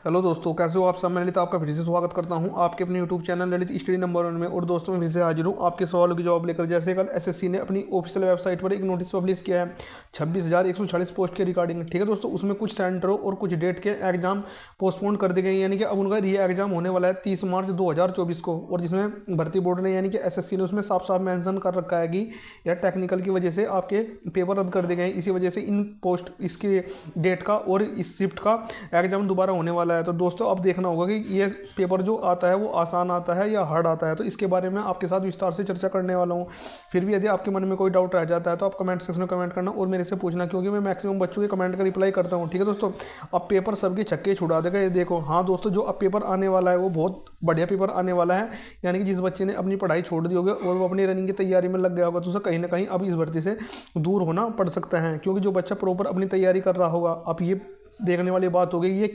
Hello दोस्तों, कैसे हो आप सब। मैं ललित आपका फिर से स्वागत करता हूं आपके अपने YouTube channel Lalit study number 1 में। और दोस्तों मैं फिर से हाजिर हूं आपके सवालों की जवाब लेकर। जैसे कल एसएससी ने अपनी ऑफिशियल वेबसाइट पर एक नोटिस पब्लिश किया है 26,140 पोस्ट के रिगार्डिंग। ठीक है दोस्तों, उसमें कुछ सेंटरों और कुछ डेट के एग्जाम पोस्टपोन कर दिए गए हैं, यानी कि अब उनका री एग्जाम होने वाला है 30 मार्च 2024 को। और जिसमें भर्ती बोर्ड ने यानी कि एसएससी ने उसमें साफ साफ मेंशन कर रखा है कि यह टेक्निकल की वजह से आपके पेपर रद्द कर दिए गए हैं। इसी वजह से इन पोस्ट इसके डेट का और इस शिफ्ट का एग्जाम दोबारा होने वाला है। तो दोस्तों अब देखना होगा कि ये पेपर जो आता है वो आसान आता है या हार्ड आता है, तो इसके बारे में आपके साथ विस्तार से चर्चा करने वाला हूँ। फिर भी यदि आपके मन में कोई डाउट रह जाता है तो आप कमेंट सेक्शन में कमेंट करना और मेरे से पूछना, क्योंकि मैं मैक्सिमम बच्चों के कमेंट का रिप्लाई करता हूँ। ठीक है दोस्तों, अब पेपर सबके छक्के छुड़ा देगा ये देखो। हाँ दोस्तों, जो अब पेपर आने वाला है वो बहुत बढ़िया पेपर आने वाला है। यानी कि जिस बच्चे ने अपनी पढ़ाई छोड़ दी होगी और वो अपनी रनिंग की तैयारी में लग गया होगा तो उसे कहीं ना कहीं अब इस भर्ती से दूर होना पड़ सकता है। क्योंकि जो बच्चा प्रॉपर अपनी तैयारी कर रहा होगा, अब ये देखने वाली बात होगी ये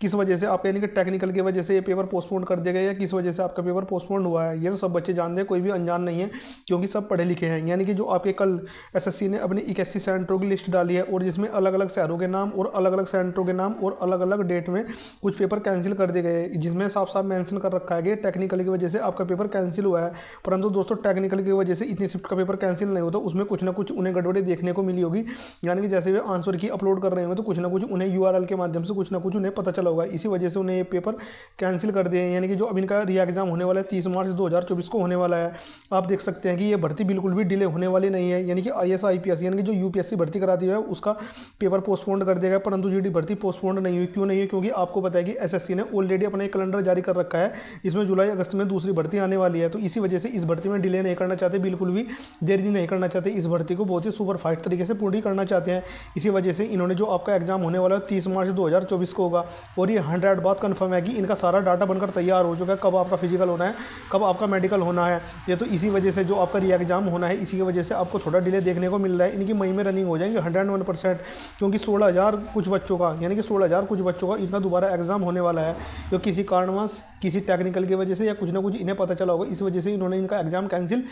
किस वजह से आपका यानी कि टेक्निकल की वजह से ये पेपर पोस्टपोन कर दिया गया या किस वजह से आपका पेपर पोस्टपोन हुआ है। ये तो सब बच्चे जानते हैं, कोई भी अनजान नहीं है, क्योंकि सब पढ़े लिखे हैं। यानी कि जो आपके कल एसएससी ने अपनी 81 सेंटरों की लिस्ट डाली है और जिसमें अलग अलग शहरों के नाम और अलग अलग सेंटरों के नाम और अलग अलग डेट में कुछ पेपर कैंसिल कर दिए गए, जिसमें साफ साफ मेंशन कर रखा है कि टेक्निकल की वजह से आपका पेपर कैंसिल हुआ है। परंतु दोस्तों टेक्निकल की वजह से इतनी शिफ्ट का पेपर कैंसिल नहीं होता, उसमें कुछ ना कुछ उन्हें गड़बड़ी देखने को मिली होगी। यानी कि जैसे वे आंसर की अपलोड कर रहे होंगे तो कुछ ना कुछ उन्हें यूआरएल के माध्यम से कुछ ना कुछ उन्हें पता चला होगा। इसी वजह से उन्हें ये पेपर कैंसिल कर दिए। यानी कि जो अब इनका री एग्जाम होने वाला है 30 मार्च 2024 को होने वाला है। आप देख सकते हैं कि ये भर्ती बिल्कुल भी डिले होने वाली नहीं है। यानी कि आईएएस आईपीएस यानी कि जो यूपीएससी भर्ती कराती है उसका पेपर पोस्टपोन कर देगा, परंतु जीडी भर्ती पोस्टपोन नहीं हुई। क्यों नहीं हुई? क्योंकि आपको पता है कि एसएससी ने ऑलरेडी अपना एक कैलेंडर जारी कर रखा है, इसमें जुलाई अगस्त में दूसरी भर्ती आने वाली है। तो इसी वजह से इस भर्ती में डिले नहीं करना चाहते, बिल्कुल भी देरी नहीं करना चाहते। इस भर्ती को बहुत ही सुपर फास्ट तरीके से पूरी करना चाहते हैं। इसी वजह से इन्होंने जो आपका एग्जाम होने वाला है 30 मार्च 2024 को होगा। और ये 100 बात कन्फर्म है कि इनका सारा डाटा बनकर तैयार हो चुका है, कब आपका फिजिकल होना है, कब आपका मेडिकल होना है। ये तो इसी वजह से जो आपका री एग्जाम होना है इसी की वजह से आपको थोड़ा डिले देखने को मिल रहा है। इनकी मई में रनिंग हो जाएंगे 101%, क्योंकि 16,000 कुछ बच्चों का यानी कि 16,000 कुछ बच्चों का इनका दोबारा एग्जाम होने वाला है। तो किसी कारणवश किसी टेक्निकल की वजह से या कुछ ना कुछ इन्हें पता चला होगा, इस वजह से इन्होंने इनका एग्जाम कैंसिल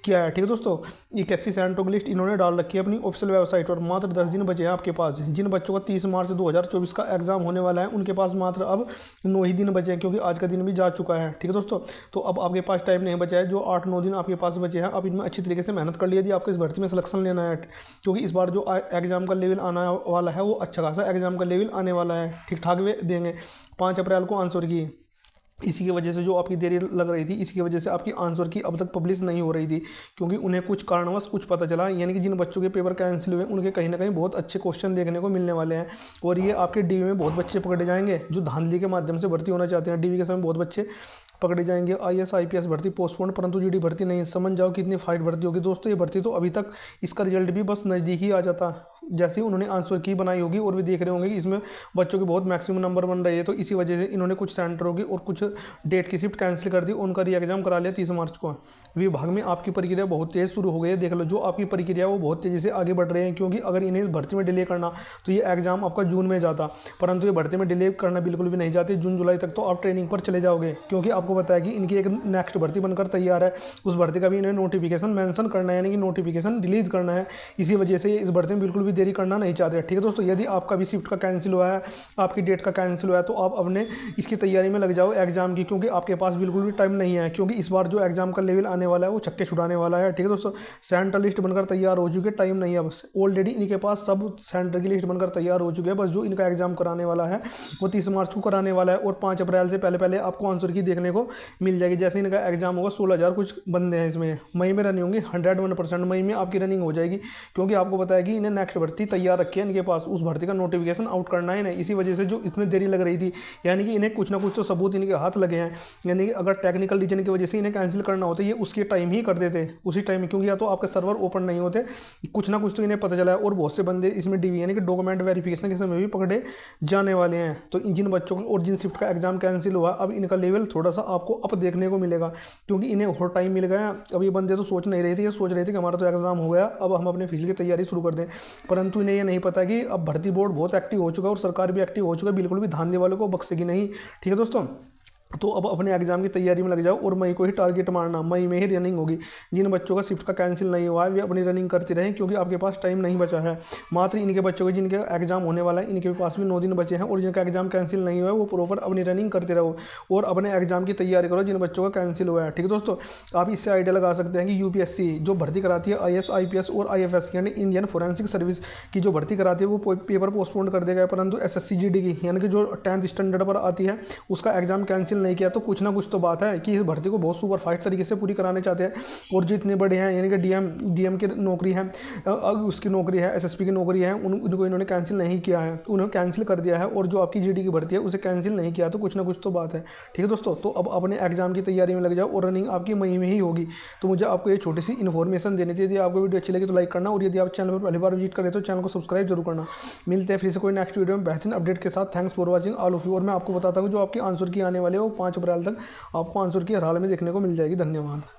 किया है। ठीक है दोस्तों, 81 सेंटरों की लिस्ट इन्होंने डाल रखी है अपनी ऑफिशियल वेबसाइट पर। मात्र 10 दिन बचे हैं आपके पास। जिन बच्चों का 30 मार्च 2024 का एग्जाम होने वाला है उनके पास मात्र अब 9 ही दिन बचे हैं, क्योंकि आज का दिन भी जा चुका है। ठीक है दोस्तों, तो अब आपके पास टाइम नहीं बचा है। जो 8-9 दिन आपके पास बचे हैं, अब इनमें अच्छी तरीके से मेहनत कर ली यदि आपको इस भर्ती में सिलेक्शन लेना है। क्योंकि इस बार जो एग्जाम का लेवल आने वाला है वो अच्छा खासा एग्जाम का लेवल आने वाला है, ठीक ठाक वे देंगे। 5 अप्रैल को आंसर की, इसी की वजह से जो आपकी देरी लग रही थी, इसकी वजह से आपकी आंसर की अब तक पब्लिश नहीं हो रही थी, क्योंकि उन्हें कुछ कारणवश कुछ पता चला। यानी कि जिन बच्चों के पेपर कैंसिल हुए उनके कहीं ना कहीं बहुत अच्छे क्वेश्चन देखने को मिलने वाले हैं। और ये आपके डीवी में बहुत बच्चे पकड़े जाएंगे जो धांधली के माध्यम से भर्ती होना चाहते हैं। डीवी के समय बहुत बच्चे पकड़े जाएंगे। आईएएस आईपीएस भर्ती पोस्टपोन, परंतु जीडी भर्ती नहीं। समझ जाओ कितनी फाइट भर्ती होगी दोस्तों ये भर्ती। तो अभी तक इसका रिजल्ट भी बस नज़दीक ही आ जाता, जैसे ही उन्होंने आंसर की बनाई होगी और भी देख रहे होंगे कि इसमें बच्चों के बहुत मैक्सिमम नंबर बन रहे हैं। तो इसी वजह से इन्होंने कुछ सेंटर होगी और कुछ डेट की शिफ्ट कैंसिल कर दी, उनका री एग्जाम करा लिया 30 मार्च को। विभाग में आपकी प्रक्रिया बहुत तेज़ शुरू हो गई है। देख लो जो आपकी प्रक्रिया वो बहुत तेज़ी से आगे बढ़ रहे हैं, क्योंकि अगर इन्हें भर्ती में डिले करना तो ये एग्जाम आपका जून में जाता, परंतु ये भर्ती में डिले करना बिल्कुल भी नहीं चाहते। जून जुलाई तक तो आप ट्रेनिंग पर चले जाओगे, क्योंकि आपको पता है कि इनकी एक नेक्स्ट भर्ती बनकर तैयार है। उस भर्ती का भी इन्हें नोटिफिकेशन मेंशन करना है, यानी कि नोटिफिकेशन रिलीज करना है। इसी वजह से इस भर्ती में बिल्कुल भी देरी करना नहीं चाहते। ठीक है दोस्तों, यदि आपका भी शिफ्ट का कैंसिल हुआ है, आपकी डेट का कैंसिल हुआ है, तो आप अपने इसकी तैयारी में लग जाओ एग्जाम की, क्योंकि आपके पास बिल्कुल भी टाइम नहीं है। क्योंकि इस बार जो एग्जाम का लेवल आने वाला है वो छक्के छुड़ाने वाला है। ठीक है दोस्तों, सेंटर लिस्ट बनकर तैयार हो चुकी है, टाइम नहीं है बस। ऑलरेडी इनके पास सब सेंटर की लिस्ट बनकर तैयार हो चुकी है, बस जो इनका एग्जाम कराने वाला है वो 30 मार्च को कराने वाला है। और 5 अप्रैल से पहले पहले आपको आंसर की देखने को मिल जाएगी। जैसे इनका एग्जाम होगा 16,000 कुछ बंदे हैं इसमें, मई में रनिंग होंगी 101%। मई में आपकी रनिंग हो जाएगी, क्योंकि आपको पता है कि इन्हें नेक्स्ट भर्ती तैयार रखी है इनके पास, उस भर्ती का नोटिफिकेशन आउट करना है नहीं। इसी वजह से जो इसमें देरी लग रही थी, यानी कि इन्हें कुछ ना कुछ तो सबूत इनके हाथ लगे हैं। यानी कि अगर टेक्निकल रीजन की वजह से इन्हें कैंसिल करना होता ये उसके टाइम ही कर देते, उसी टाइम, क्योंकि या तो आपके सर्वर ओपन नहीं होते, कुछ ना कुछ तो इन्हें पता चला है। और बहुत से बंदे इसमें डीवी यानी कि डॉक्यूमेंट वेरिफिकेशन के समय भी पकड़े जाने वाले हैं। तो जिन बच्चों को और जिन शिफ्ट का एग्जाम कैंसिल हुआ, अब इनका लेवल थोड़ा सा आपको अप देखने को मिलेगा, क्योंकि इन्हें और टाइम मिल गया। अब ये बंदे तो सोच नहीं रहे थे, ये सोच रहे थे कि हमारा तो एग्जाम हो गया, अब हम अपने फिजिकल की तैयारी शुरू कर दें। परंतु इन्हें ये नहीं पता कि अब भर्ती बोर्ड बहुत एक्टिव हो चुका है और सरकार भी एक्टिव हो चुका है, बिल्कुल भी धांधली वालों को बख्शेगी नहीं। ठीक है दोस्तों, तो अब अपने एग्जाम की तैयारी में लग जाओ और मई को ही टारगेट मारना, मई में ही रनिंग होगी। जिन बच्चों का शिफ्ट का कैंसिल नहीं हुआ है वे अपनी रनिंग करते रहें, क्योंकि आपके पास टाइम नहीं बचा है। मात्र इनके बच्चों के जिनके एग्जाम होने वाला है इनके पास भी 9 दिन बचे हैं, और जिनका एग्जाम कैंसिल नहीं हुआ है वो प्रॉपर अपनी रनिंग करते रहो और अपने एग्जाम की तैयारी करो जिन बच्चों का कैंसिल हुआ है। ठीक है दोस्तों, आप इससे आइडिया लगा सकते हैं कि यूपीएससी जो भर्ती कराती है IAS IPS और IFS यानी इंडियन फोरेंसिक सर्विस की जो भर्ती कराती है वो पेपर पोस्टपोन कर देगा, परंतु SSC GD की यानी कि जो 10th स्टैंडर्ड पर आती है उसका एग्जाम कैंसिल नहीं किया। तो कुछ ना कुछ तो बात है कि इस भर्ती को बहुत सुपर फास्ट तरीके से पूरी कराने चाहते हैं। और जितने बड़े हैं यानी कि डीएम की नौकरी है, उसकी नौकरी है, SSP की नौकरी है, उनको इन्होंने कैंसिल नहीं किया है, उन्होंने कैंसिल कर दिया है। और जो आपकी GD की भर्ती है उसे कैंसिल नहीं किया, तो कुछ ना कुछ तो बात है। ठीक है दोस्तों, तो अब अपने एग्जाम की तैयारी में लग जाओ और रनिंग आपकी मई में ही होगी। तो मुझे आपको ये छोटी सी इन्फॉर्मेशन देनी थी। यदि आपको वीडियो अच्छी लगी तो लाइक करना, और यदि आप चैनल पर पहली बार विजिट करें तो चैनल को सब्सक्राइब जरूर करना। मिलते हैं फिर से कोई नेक्स्ट वीडियो में बेहतरीन अपडेट के साथ। Thanks for watching all of you. और मैं आपको बताता हूँ जो आपकी आंसर की आने वाले वो 5 अप्रैल तक आपको आंसर की हर हाल में देखने को मिल जाएगी। धन्यवाद।